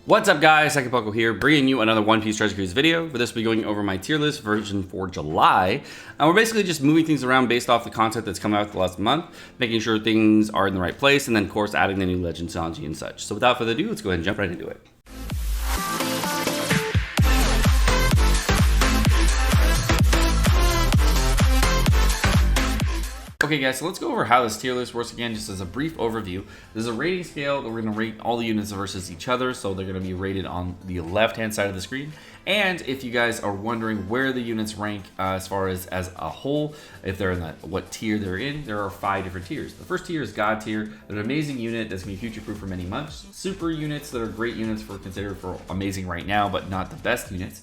What's up guys, Sekapoko here, bringing you another One Piece Treasure Cruise video. For this, we'll be going over my tier list version for July. And we're basically just moving things around based off the content that's come out the last month, making sure things are in the right place, and then of course adding the new legend Sanji and such. So without further ado, let's go ahead and jump right into it. Okay guys, so let's go over how this tier list works again, just as a brief overview. There's a rating scale that we're going to rate all the units versus each other, so they're going to be rated on the left-hand side of the screen. And if you guys are wondering where the units rank as far as a whole, if they're in what tier they're in, there are 5 different tiers. The first tier is God tier, an amazing unit that's going to be future-proof for many months. Super units that are great units considered for amazing right now, but not the best units.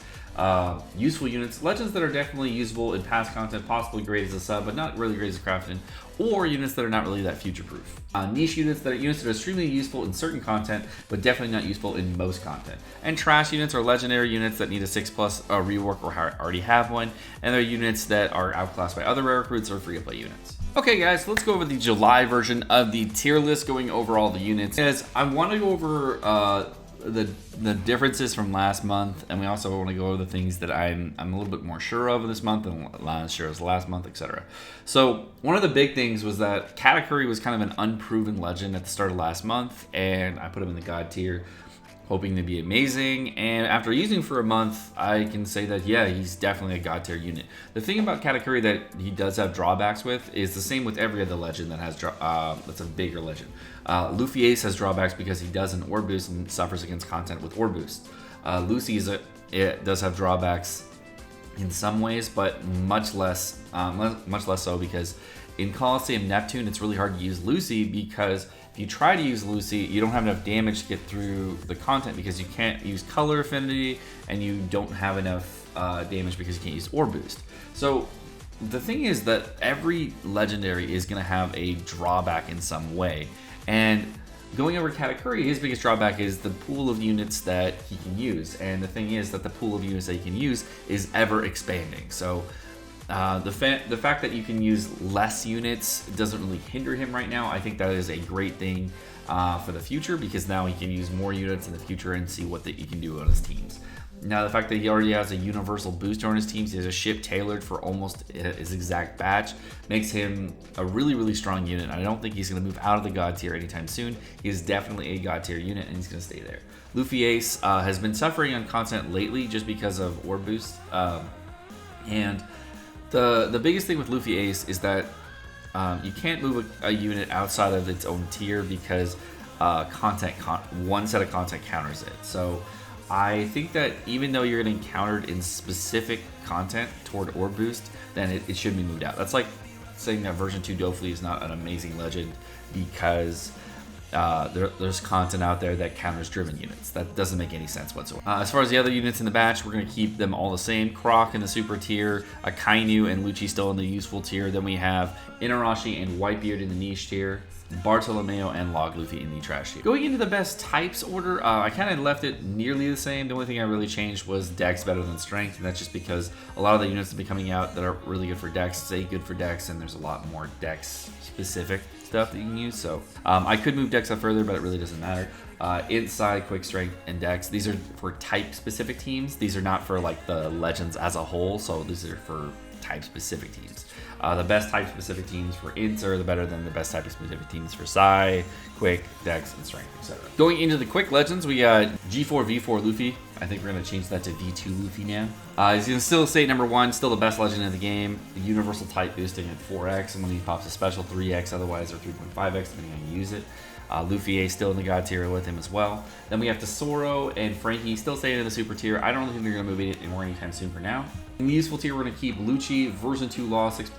Useful units, legends that are definitely usable in past content, possibly great as a sub, but not really great as a crafted, or units that are not really that future-proof. Niche units that are extremely useful in certain content, but definitely not useful in most content. And trash units are legendary units that need a 6+ rework or already have one, and they're units that are outclassed by other rare recruits or free-to-play units. Okay guys, let's go over the July version of the tier list, going over all the units. As I want to go over the differences from last month, and we also want to go over the things that I'm a little bit more sure of this month and last sure as last month, etc. So one of the big things was that Katakuri was kind of an unproven legend at the start of last month, and I put him in the God tier, hoping to be amazing. And after using for a month, I can say that yeah, he's definitely a God tier unit. The thing about Katakuri that he does have drawbacks with is the same with every other legend that has that's a bigger legend. Luffy Ace has drawbacks because he does an orb boost and suffers against content with orb boost. Lucy it does have drawbacks in some ways, but much less so, because in Colosseum Neptune it's really hard to use Lucy, because if you try to use Lucy, you don't have enough damage to get through the content because you can't use color affinity, and you don't have enough damage because you can't use orb boost. So the thing is that every legendary is going to have a drawback in some way. And going over Katakuri, his biggest drawback is the pool of units that he can use. And the thing is that the pool of units that he can use is ever expanding. So the fact that you can use less units doesn't really hinder him right now. I think that is a great thing for the future, because now he can use more units in the future and see what he can do on his teams. Now, the fact that he already has a universal booster on his teams, he has a ship tailored for almost his exact batch, makes him a really, really strong unit. I don't think he's going to move out of the God tier anytime soon. He is definitely a God tier unit, and he's going to stay there. Luffy Ace has been suffering on content lately just because of orb boost. And the biggest thing with Luffy Ace is that you can't move a unit outside of its own tier because one set of content counters it. So I think that even though you're getting countered in specific content toward orb boost, then it should be moved out. That's like saying that version 2 Dofleet is not an amazing legend because there's content out there that counters driven units. That doesn't make any sense whatsoever. As far as the other units in the batch, we're going to keep them all the same. Croc in the super tier, Akainu and Lucci still in the useful tier. Then we have Inarashi and Whitebeard in the niche tier, Bartolomeo and Log Luffy in the trash tier. Going into the best types order, I kind of left it nearly the same. The only thing I really changed was Dex better than Strength, and that's just because a lot of the units that have been coming out that are really good for Dex stay good for Dex, and there's a lot more Dex specific stuff that you can use. So I could move Dex up further, but it really doesn't matter. Inside, Quick Strength, and Dex, these are for type specific teams. These are not for like the legends as a whole, so these are for type specific teams. The best type specific teams for Ints are better than the best type specific teams for Psy, Quick, Dex, and Strength, etc. Going into the quick legends, we got G4 V4 Luffy. I think we're going to change that to V2 Luffy now. He's going to still stay number 1, still the best legend in the game. The universal type boosting at 4x, and when he pops a special 3x, otherwise or 3.5x depending on how you use it. Luffy A still in the God tier with him as well. Then we have Tesoro and Frankie still staying in the super tier. I don't really think they're going to move it anymore anytime soon for now. In the useful tier, we're going to keep Lucci, version 2 Law 6+,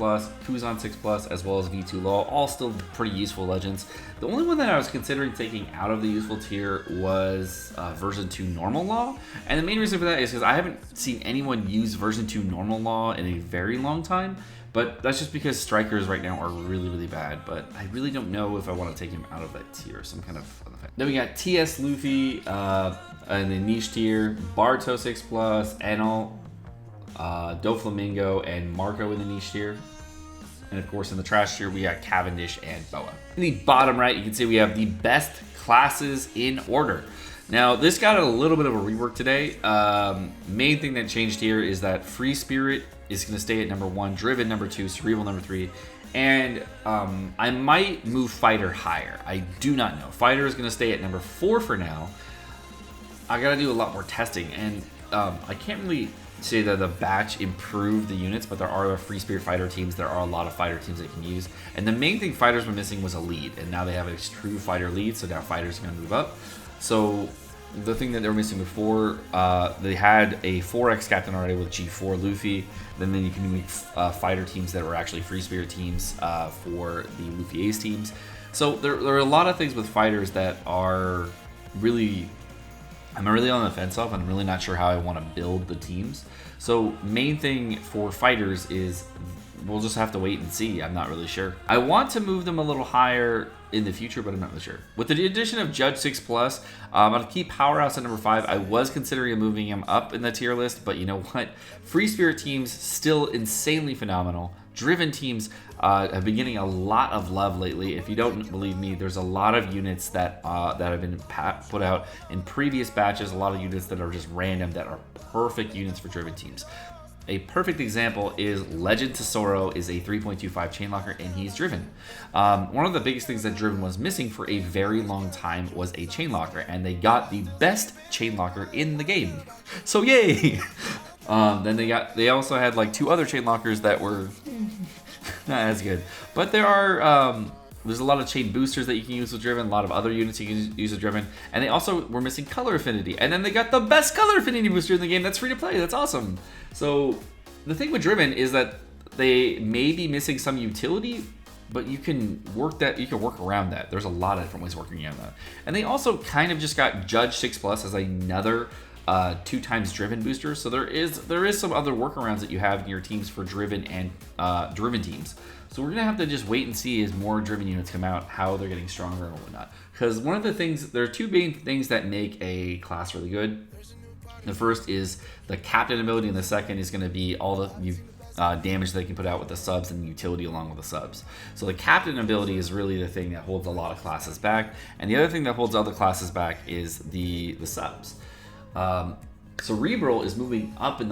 Kuzan 6+, as well as V2 Law, all still pretty useful legends. The only one that I was considering taking out of the useful tier was version 2 Normal Law. And the main reason for that is because I haven't seen anyone use version 2 Normal Law in a very long time. But that's just because strikers right now are really, really bad. But I really don't know if I want to take him out of that tier. Some kind of fun effect. Then we got TS Luffy in the niche tier, Barto 6+, Enel, Doflamingo, and Marco in the niche tier. And of course in the trash tier, we got Cavendish and Boa. In the bottom right, you can see we have the best classes in order. Now, this got a little bit of a rework today. Main thing that changed here is that Free Spirit is going to stay at number 1, Driven number 2, Cerebral number 3, and I might move Fighter higher. I do not know. Fighter is going to stay at number 4 for now. I got to do a lot more testing, and I can't really say that the batch improved the units, but there are Free Spirit Fighter teams. There are a lot of fighter teams they can use, and the main thing fighters were missing was a lead, and now they have a true fighter lead, so now fighters are going to move up. So the thing that they were missing before, they had a 4X captain already with G4 Luffy. Then you can make fighter teams that were actually Free Spirit teams for the Luffy Ace teams. So there are a lot of things with fighters that are really, I'm really on the fence of. I'm really not sure how I want to build the teams. So main thing for fighters is we'll just have to wait and see. I'm not really sure. I want to move them a little higher in the future, but I'm not really sure. With the addition of Judge 6+, I'm going to keep Powerhouse at number 5. I was considering moving him up in the tier list, but you know what? Free Spirit teams, still insanely phenomenal. Driven teams have been getting a lot of love lately. If you don't believe me, there's a lot of units that have been put out in previous batches, a lot of units that are just random, that are perfect units for Driven teams. A perfect example is Legend Tesoro is a 3.25 chainlocker, and he's Driven. One of the biggest things that Driven was missing for a very long time was a chainlocker, and they got the best chainlocker in the game. So yay! Then they also had like 2 other chainlockers that were not as good, but there are there's a lot of chain boosters that you can use with Driven, a lot of other units you can use with Driven, and they also were missing color affinity, and then they got the best color affinity booster in the game that's free to play. That's awesome. So the thing with Driven is that they may be missing some utility, but you can work around that. There's a lot of different ways of working around that. And they also kind of just got Judge 6+ as another 2 times Driven booster. So there is some other workarounds that you have in your teams for Driven and Driven teams. So we're gonna have to just wait and see as more Driven units come out, how they're getting stronger and whatnot. Because one of the things, there are 2 main things that make a class really good. The first is the captain ability, and the second is going to be all the damage they can put out with the subs and utility along with the subs. So the captain ability is really the thing that holds a lot of classes back, and the other thing that holds other classes back is the subs. Cerebral is moving up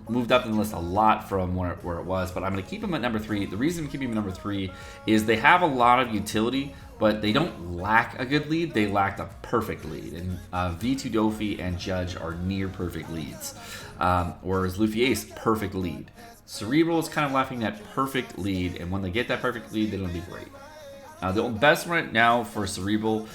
moved up in the list a lot from where it was, but I'm going to keep him at number 3. The reason I'm keeping him at number 3 is they have a lot of utility, but they don't lack a good lead. They lack a perfect lead, and V2 Dofi and Judge are near perfect leads, whereas Luffy Ace, perfect lead. Cerebral is kind of lacking that perfect lead, and when they get that perfect lead, they're going to be great. The best right now for Cerebral,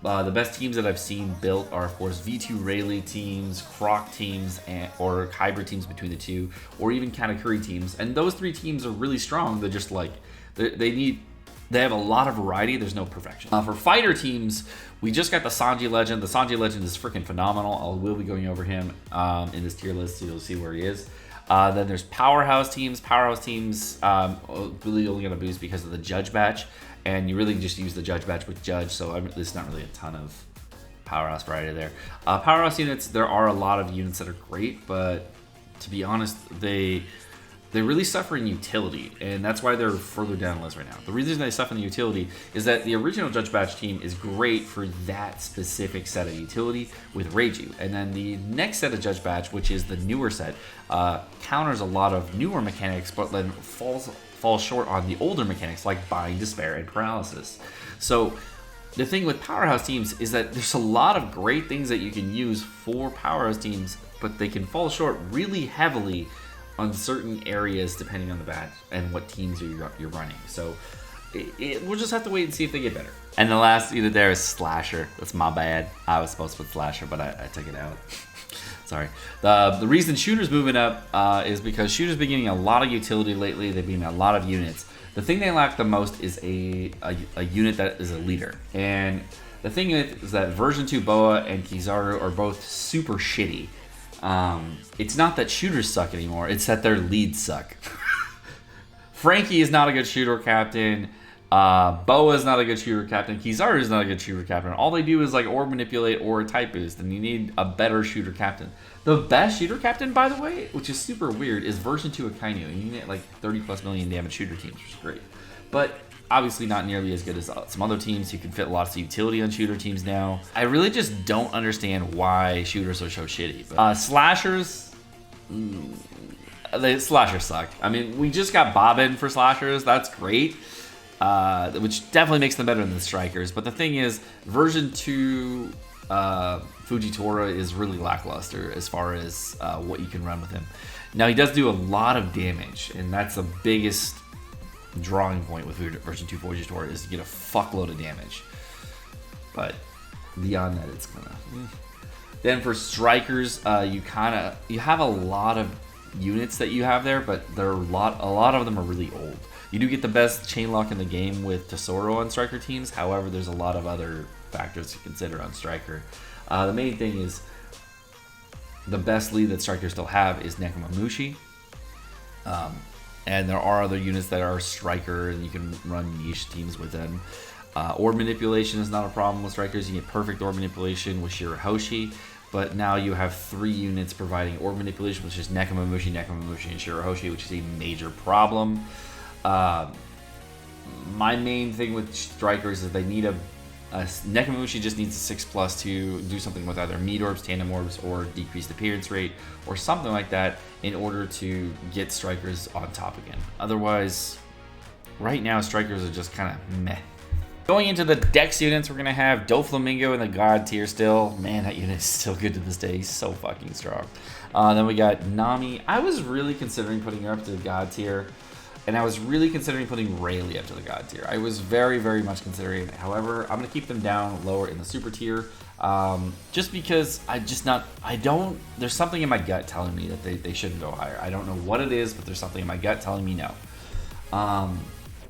the best teams that I've seen built are, of course, V2 Rayleigh teams, Croc teams, or hybrid teams between the 2, or even Katakuri teams. And those 3 teams are really strong. They're just like, they have a lot of variety. There's no perfection. For fighter teams, we just got the Sanji Legend. The Sanji Legend is freaking phenomenal. We'll be going over him in this tier list, so you'll see where he is. Then there's Powerhouse teams. Powerhouse teams really only going to boost because of the Judge Batch. And you really just use the Judge Batch with Judge, so there's not really a ton of Powerhouse variety there. Powerhouse units, there are a lot of units that are great, but to be honest, they really suffer in utility, and that's why they're further down the list right now. The reason they suffer in the utility is that the original Judge Batch team is great for that specific set of utility with Reiju, and then the next set of Judge Batch, which is the newer set, counters a lot of newer mechanics, but then falls short on the older mechanics like Bind, Despair, and Paralysis. So the thing with Powerhouse teams is that there's a lot of great things that you can use for Powerhouse teams, but they can fall short really heavily on certain areas depending on the batch and what teams you're running. So we'll just have to wait and see if they get better. And the last unit there is Slasher. That's my bad. I was supposed to put Slasher, but I took it out. Sorry. The reason Shooter's moving up is because Shooter's been getting a lot of utility lately. They've been getting a lot of units. The thing they lack the most is a unit that is a leader. And the thing is that version 2 Boa and Kizaru are both super shitty. It's not that shooters suck anymore, it's that their leads suck. Frankie is not a good shooter captain. Boa is not a good shooter captain. Kizaru is not a good shooter captain. All they do is like orb manipulate or type boost, and you need a better shooter captain. The best shooter captain, by the way, which is super weird, is version 2 Akainu. And you get like 30+ million damage shooter teams, which is great. But Obviously not nearly as good as some other teams. You can fit lots of utility on shooter teams now. I really just don't understand why shooters are so shitty. But, slashers, the slashers suck. I mean, we just got Bobbin for slashers. That's great, which definitely makes them better than the strikers. But the thing is, version 2 Fujitora is really lackluster as far as what you can run with him. Now, he does do a lot of damage, and that's the biggest drawing point with version 2 Fujitora is to get a fuckload of damage. But beyond that, it's kind of... Then for strikers, you have a lot of units that you have there, but there are a lot of them are really old. You do get the best chain lock in the game with Tesoro on striker teams. However, there's a lot of other factors to consider on striker. The main thing is the best lead that strikers still have is Nekomamushi. And there are other units that are striker, and you can run niche teams with them. Orb manipulation is not a problem with strikers. You get perfect orb manipulation with Shirahoshi, but now you have 3 units providing orb manipulation, which is Nekomamushi, and Shirahoshi, which is a major problem. My main thing with strikers is they need Nekomamushi just needs a 6+ to do something with either meat orbs, tandem orbs, or decreased appearance rate, or something like that in order to get strikers on top again. Otherwise, right now, strikers are just kind of meh. Going into the Dex units, we're going to have Doflamingo in the God tier still. Man, that unit is still good to this day. He's so fucking strong. Then we got Nami. I was really considering putting her up to the God tier. And I was really considering putting Rayleigh up to the God tier. I was very, very much considering it. However, I'm going to keep them down lower in the super tier. Just because there's something in my gut telling me that they shouldn't go higher. I don't know what it is, but there's something in my gut telling me no.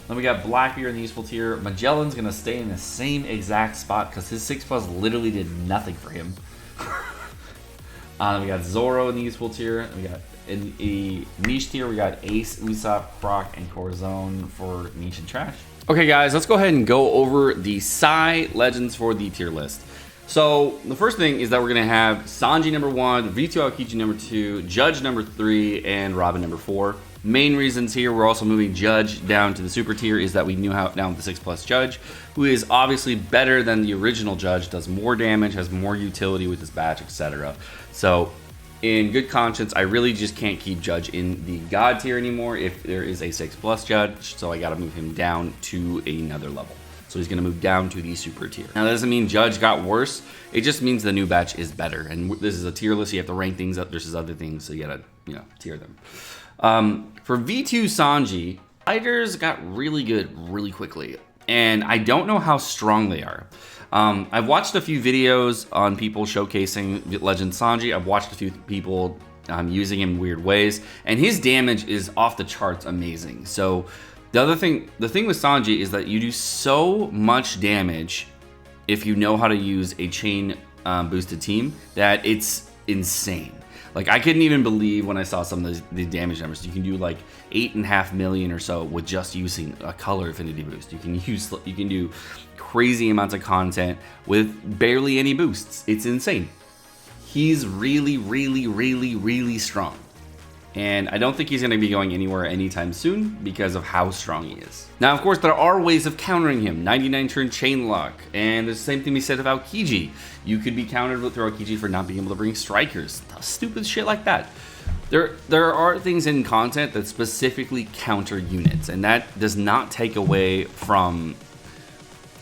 Then we got Blackbeard in the useful tier. Magellan's going to stay in the same exact spot because his 6+ literally did nothing for him. We got Zoro in the useful tier. We got in the niche tier, we got Ace, Usopp, Croc, and Corazon for niche and trash. Okay, guys, let's go ahead and go over the Psy Legends for the tier list. So the first thing is that we're going to have Sanji number 1, V2 Aokiji number 2, Judge number 3, and Robin number 4. Main reasons here, we're also moving Judge down to the super tier, is that we knew how down with the 6+ Judge, who is obviously better than the original Judge, does more damage, has more utility with his badge, etc. So in good conscience, I really just can't keep Judge in the God tier anymore if there is a 6+ Judge, so I got to move him down to another level. So he's going to move down to the super tier. Now, that doesn't mean Judge got worse. It just means the new batch is better. And this is a tier list. You have to rank things up versus other things, so you got to, tier them. For V2 Sanji, fighters got really good really quickly. And I don't know how strong they are. I've watched a few videos on people showcasing Legend Sanji. I've watched a few people using him in weird ways. And his damage is off the charts amazing. So the thing with Sanji is that you do so much damage if you know how to use a chain boosted team that it's insane. Like, I couldn't even believe when I saw some of the damage numbers. You can do like 8.5 million or so with just using a color affinity boost. You can do crazy amounts of content with barely any boosts. It's insane. He's really, really, really, really strong. And I don't think he's going to be going anywhere anytime soon because of how strong he is. Now, of course, there are ways of countering him. 99 turn chain lock. And the same thing we said about Aokiji. You could be countered with Aokiji for not being able to bring strikers. Stupid shit like that. There are things in content that specifically counter units. And that does not take away from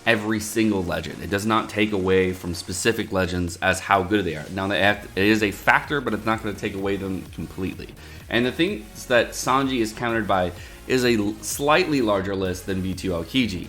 every single legend. It does not take away from specific legends as how good they are. Now, it is a factor, but it's not going to take away them completely. And the things that Sanji is countered by is a slightly larger list than V2 Aokiji.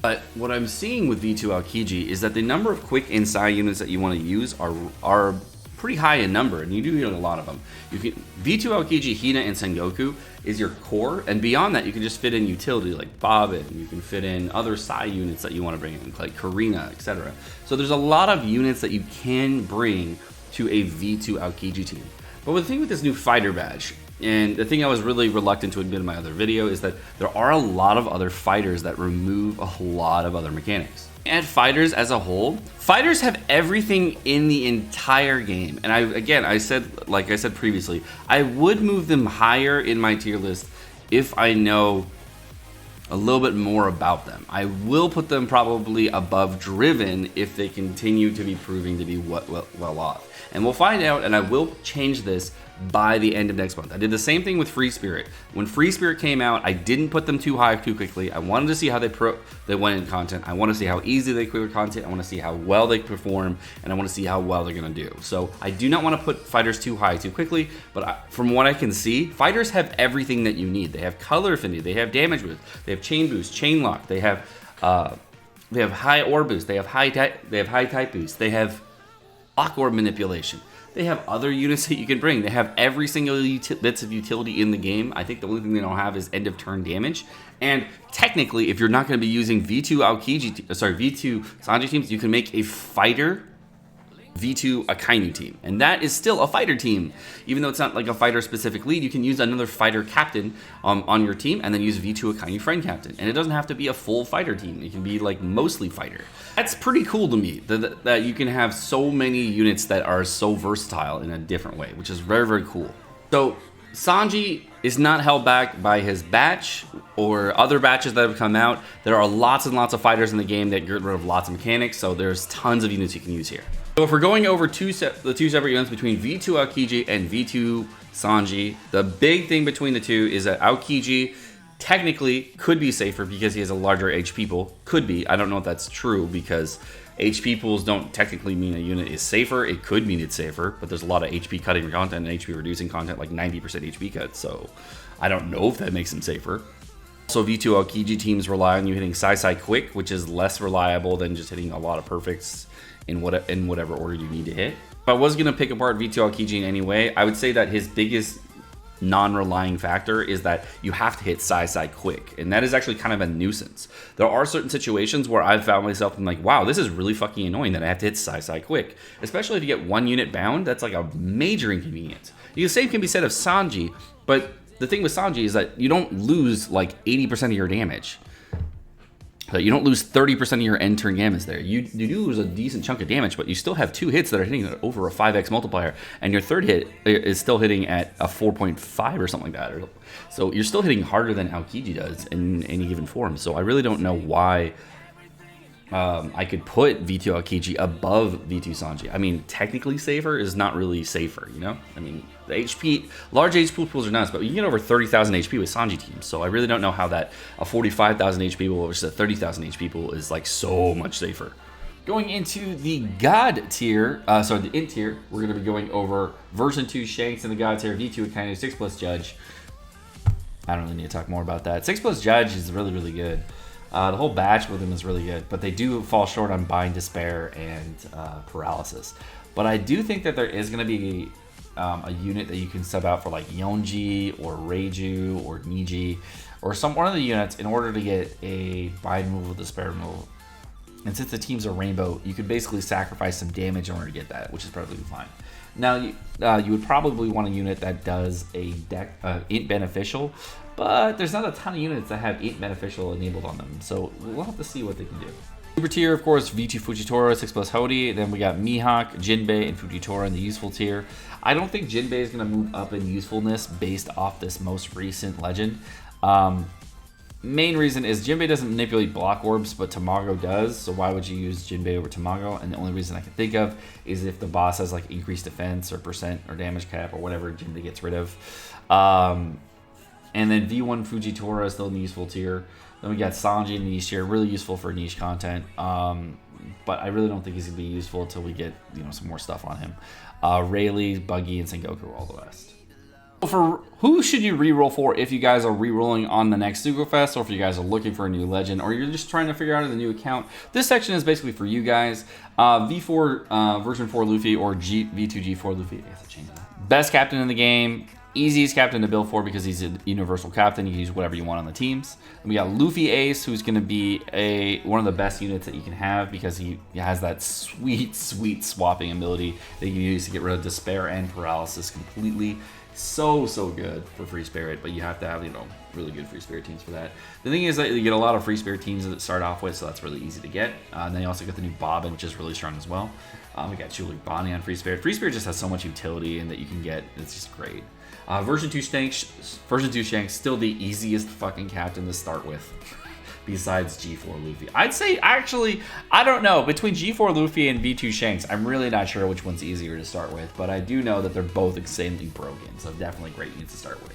But what I'm seeing with V2 Aokiji is that the number of quick inside units that you want to use are pretty high in number, and you do get a lot of them. V2 Aokiji, Hina, and Sengoku is your core, and beyond that, you can just fit in utility like Bobbin. You can fit in other Psy units that you want to bring in, like Karina, etc. So there's a lot of units that you can bring to a V2 Aokiji team. But the thing with this new fighter badge, and the thing I was really reluctant to admit in my other video, is that there are a lot of other fighters that remove a lot of other mechanics. And fighters as a whole, fighters have everything in the entire game. And I said, like I said previously, I would move them higher in my tier list if I know a little bit more about them. I will put them probably above Driven if they continue to be proving to be well off. And we'll find out, and I will change this by the end of next month. I did the same thing with Free Spirit. When Free Spirit came out, I didn't put them too high too quickly. I wanted to see how they went in content. I want to see how easy they clear content. I want to see how well they perform, and I want to see how well they're going to do. So I do not want to put fighters too high too quickly, but from what I can see, fighters have everything that you need. They have color affinity, they have damage boost, they have chain boost, chain lock, they have high orb boost, they have high type boost, they have lock orb manipulation. They have other units that you can bring. They have every single bits of utility in the game. I think the only thing they don't have is end of turn damage. And technically, if you're not going to be using V2 V2 Sanji teams, you can make a fighter V2 Akainu team, and that is still a fighter team. Even though it's not like a fighter specific lead, you can use another fighter captain on your team and then use V2 Akainu friend captain, and it doesn't have to be a full fighter team. It can be like mostly fighter. That's pretty cool to me, that you can have so many units that are so versatile in a different way, which is very, very cool. So Sanji is not held back by his batch or other batches that have come out. There are lots and lots of fighters in the game that get rid of lots of mechanics, so there's tons of units you can use here. So if we're going over the two separate units between V2 Aokiji and V2 Sanji, the big thing between the two is that Aokiji technically could be safer because he has a larger HP pool. Could be. I don't know if that's true because HP pools don't technically mean a unit is safer. It could mean it's safer, but there's a lot of HP cutting content and HP reducing content, like 90% HP cut. So I don't know if that makes him safer. So V2 Aokiji teams rely on you hitting Sai quick, which is less reliable than just hitting a lot of perfects in whatever order you need to hit. If I was going to pick apart V2 Aokiji in any way, I would say that his biggest non-relying factor is that you have to hit Sai quick, and that is actually kind of a nuisance. There are certain situations where I've found myself, I'm like, wow, this is really fucking annoying that I have to hit Sai quick, especially if you get one unit bound. That's like a major inconvenience. The same can be said of Sanji, but the thing with Sanji is that you don't lose like 80% of your damage. You don't lose 30% of your end turn damage there. You do lose a decent chunk of damage, but you still have two hits that are hitting over a 5x multiplier, and your third hit is still hitting at a 4.5 or something like that. So you're still hitting harder than Aokiji does in any given form. So I really don't know why I could put V2 Aokiji above V2 Sanji. I mean, technically safer is not really safer, you know? I mean, the HP, large HP pools are nice, but you get over 30,000 HP with Sanji teams, so I really don't know how that a 45,000 HP pool versus a 30,000 HP pool is like so much safer. Going into the God tier, the Int tier, we're going to be going over version 2 Shanks in the God tier, V2 Akainu, 6+ Judge. I don't really need to talk more about that. 6+ Judge is really, really good. The whole batch with them is really good, but they do fall short on Bind, Despair, and Paralysis. But I do think that there is going to be a unit that you can sub out for like Yonji or Reiju or Niji or one of the units in order to get a Bind removal, Despair removal. And since the teams are rainbow, you could basically sacrifice some damage in order to get that, which is perfectly fine. Now, you would probably want a unit that does a Int beneficial, but there's not a ton of units that have Int beneficial enabled on them, so we'll have to see what they can do. Super tier, of course, V2 Fujitora, 6+ Hody. Then we got Mihawk, Jinbei, and Fujitora in the useful tier. I don't think Jinbei is going to move up in usefulness based off this most recent legend. Main reason is Jinbei doesn't manipulate block orbs, but Tamago does, so why would you use Jinbei over Tamago? And the only reason I can think of is if the boss has like increased defense or percent or damage cap or whatever Jinbei gets rid of. And then V1 Fujitora is still in the useful tier. Then we got Sanji in the niche tier, really useful for niche content. But I really don't think he's going to be useful until we get some more stuff on him. Rayleigh, Buggy, and Sengoku, all the rest. For who should you reroll for if you guys are rerolling on the next Sugofest, or if you guys are looking for a new legend, or you're just trying to figure out a new account? This section is basically for you guys. V4 version 4 Luffy or V2 G4 Luffy. I have to change that. Best captain in the game. Easiest captain to build for because he's a universal captain. You can use whatever you want on the teams. And we got Luffy Ace, who's going to be one of the best units that you can have because he has that sweet swapping ability that you can use to get rid of Despair and Paralysis completely. So good for Free Spirit, but you have to have really good Free Spirit teams for that. The thing is that you get a lot of Free Spirit teams that start off with, so that's really easy to get. And then you also get the new Bobbin, which is really strong as well. We got Chulik Bonnie on Free Spirit. Free Spirit just has so much utility and that you can get. It's just great. Version 2 Shanks, still the easiest fucking captain to start with. besides G4 Luffy. I'd say, actually, I don't know. Between G4 Luffy and V2 Shanks, I'm really not sure which one's easier to start with, but I do know that they're both insanely broken, so definitely great units to start with.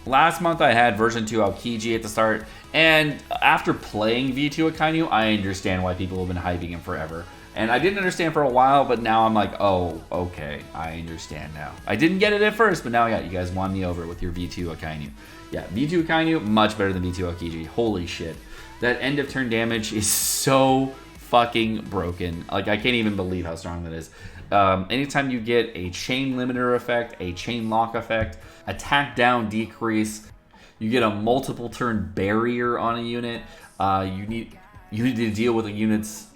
Last month I had version 2 Aokiji at the start, and after playing V2 Akainu, I understand why people have been hyping him forever. And I didn't understand for a while, but now I'm like, oh, okay, I understand now. I didn't get it at first, but now I got it. You guys won me over with your V2 Akainu. Yeah, V2 Akainu, much better than V2 Aokiji. Holy shit. That end of turn damage is so fucking broken. Like, I can't even believe how strong that is. Anytime you get a chain limiter effect, a chain lock effect, attack down decrease, you get a multiple turn barrier on a unit, you need to deal with a unit's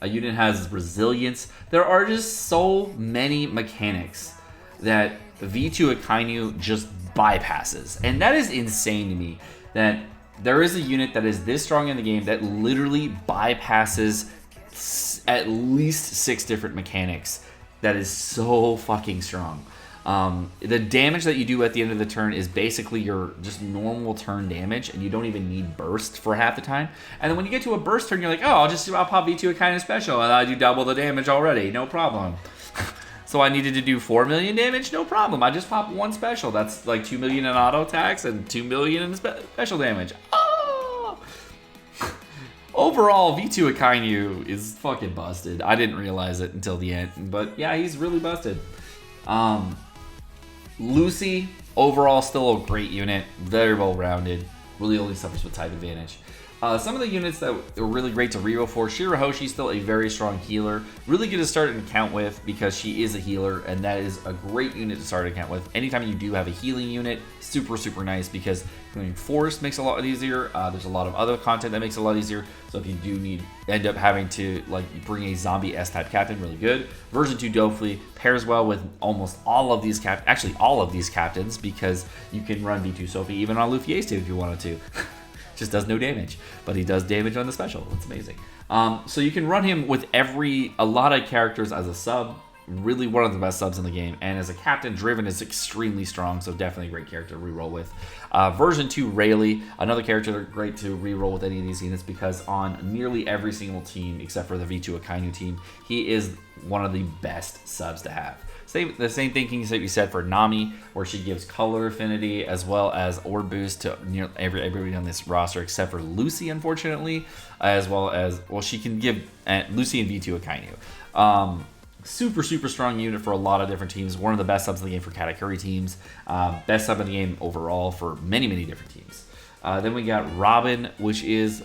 a unit has resilience. There are just so many mechanics that V2 Akainu just bypasses, and that is insane to me, that there is a unit that is this strong in the game that literally bypasses at least 6 different mechanics. That is so fucking strong. The damage that you do at the end of the turn is basically your just normal turn damage, and you don't even need burst for half the time. And then when you get to a burst turn, you're like, oh, I'll pop V2 Akainu special, and I do double the damage already, no problem. So I needed to do 4 million damage, no problem. I just pop 1 special. That's like 2 million in auto attacks and 2 million in special damage. Oh! Overall, V2 Akainu is fucking busted. I didn't realize it until the end, but yeah, he's really busted. Lucy, overall, still a great unit, very well rounded, really only suffers with type advantage. Some of the units that are really great to reroll for, Shirahoshi, still a very strong healer, really good to start an account with because she is a healer, and that is a great unit to start an account with. Anytime you do have a healing unit, super, super nice because doing Force makes it a lot easier. There's a lot of other content that makes it a lot easier, so if you do end up having to like bring a zombie S-type captain, really good. Version 2 Dofleet pairs well with almost all of these all of these captains, because you can run V2 Sophie even on Luffy Ace 2 if you wanted to. Just does no damage, but he does damage on the special. It's amazing. So you can run him with a lot of characters as a sub. Really one of the best subs in the game, and as a captain, Driven is extremely strong, so definitely a great character to reroll with. Version 2 Rayleigh, another character that's great to reroll with any of these units, because on nearly every single team except for the V2 Akainu team, he is one of the best subs to have. The same thing can be said for Nami, where she gives color affinity as well as orb boost to nearly everybody on this roster except for Lucy, unfortunately, as well as, well, she can give Lucy and V2 Akainu. Super, super strong unit for a lot of different teams. One of the best subs in the game for Katakuri teams. Best sub in the game overall for many, many different teams. Then we got Robin, which is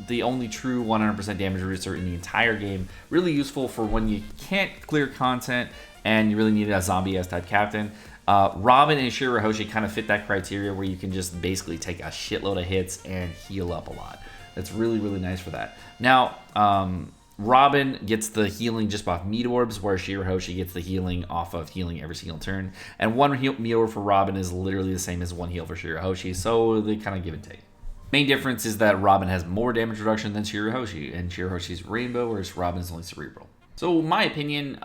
the only true 100% damage reducer in the entire game. Really useful for when you can't clear content and you really need a zombie S-type captain. Robin and Shirahoshi kind of fit that criteria where you can just basically take a shitload of hits and heal up a lot. That's really, really nice for that. Now, Robin gets the healing just off meat orbs, where Shirahoshi gets the healing off of healing every single turn. And one meat orb for Robin is literally the same as one heal for Shirahoshi, so they kind of give and take. Main difference is that Robin has more damage reduction than Shirahoshi, and Shirahoshi's rainbow, whereas Robin's only cerebral. So, in my opinion,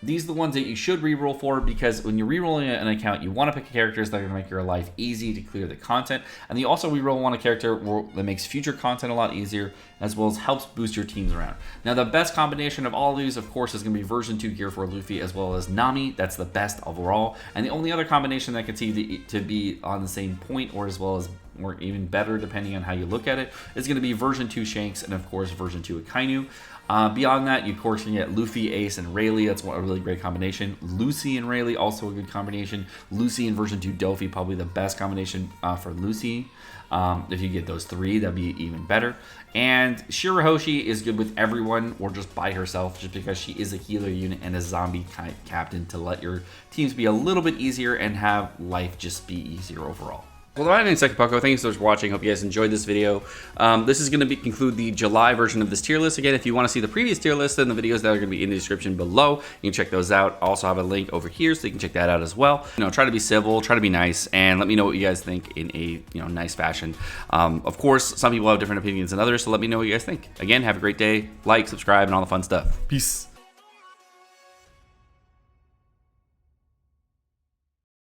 these are the ones that you should reroll for, because when you're rerolling an account, you want to pick characters that are going to make your life easy to clear the content, and you also reroll on a character that makes future content a lot easier, as well as helps boost your teams around. Now, the best combination of all of these, of course, is going to be version 2 gear for Luffy, as well as Nami. That's the best overall, and the only other combination that can see to be on the same point, or as well as or even better depending on how you look at it, is going to be version 2 Shanks, and of course version 2 Akainu. Beyond that, you of course can get Luffy, Ace, and Rayleigh. That's a really great combination. Lucy and Rayleigh, also a good combination. Lucy and version 2 Dofy, probably the best combination for Lucy. If you get those 3, that'd be even better. And Shirahoshi is good with everyone, or just by herself, just because she is a healer unit and a zombie captain to let your teams be a little bit easier and have life just be easier overall. Well, my name is Sekapoko. Thank you so much for watching. Hope you guys enjoyed this video. This is going to conclude the July version of this tier list. Again, if you want to see the previous tier list, then the videos that are going to be in the description below, you can check those out. I also have a link over here, so you can check that out as well. Try to be civil, try to be nice, and let me know what you guys think in a nice fashion. Of course, some people have different opinions than others, so let me know what you guys think. Again, have a great day. Like, subscribe, and all the fun stuff. Peace.